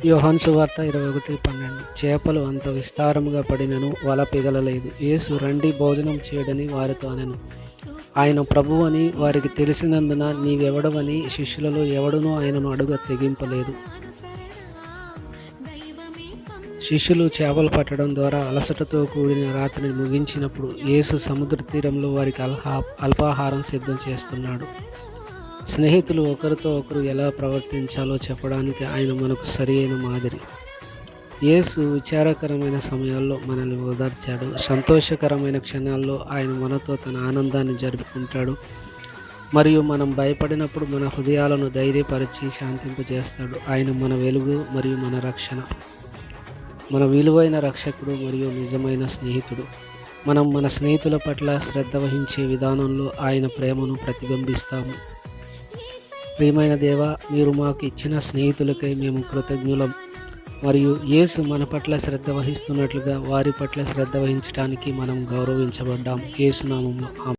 యోహాను సువార్త 21:12 చేపలు అంత విస్తారముగా పడినను వల పిగలలేదు. యేసు రండి భోజనం చేయడని వారితో అనెను. ఆయన ప్రభువని వారికి తెలిసినందున నీవెవడవని శిష్యులలో ఎవడునూ ఆయనను అడుగ తెగింపలేదు. శిష్యులు చేపలు పట్టడం ద్వారా అలసటతో కూడిన రాత్రిని ముగించినప్పుడు యేసు సముద్ర తీరంలో వారికి అల్పాహారం సిద్ధం చేస్తున్నాడు. స్నేహితులు ఒకరితో ఒకరు ఎలా ప్రవర్తించాలో చెప్పడానికి ఆయన మనకు సరియైన మాదిరి. యేసు విచారకరమైన సమయాల్లో మనల్ని ఓదార్చాడు. సంతోషకరమైన క్షణాల్లో ఆయన మనతో తన ఆనందాన్ని జరుపుకుంటాడు. మరియు మనం భయపడినప్పుడు మన హృదయాలను ధైర్యపరిచి శాంతింపజేస్తాడు. ఆయన మన వెలుగు మరియు మన రక్షణ, మన విలువైన రక్షకుడు మరియు నిజమైన స్నేహితుడు. మనం మన స్నేహితుల పట్ల శ్రద్ధ వహించే విధానంలో ఆయన ప్రేమను ప్రతిబింబిస్తాము. ప్రియమైన దేవా, మీరు మాకు ఇచ్చిన స్నేహితులకై మేము కృతజ్ఞులం. మరియు యేసు మన పట్ల శ్రద్ధ వహిస్తున్నట్లుగా వారి పట్ల శ్రద్ధ వహించడానికి మనం గౌరవించబడ్డాం. యేసు నామములో ఆమేన్.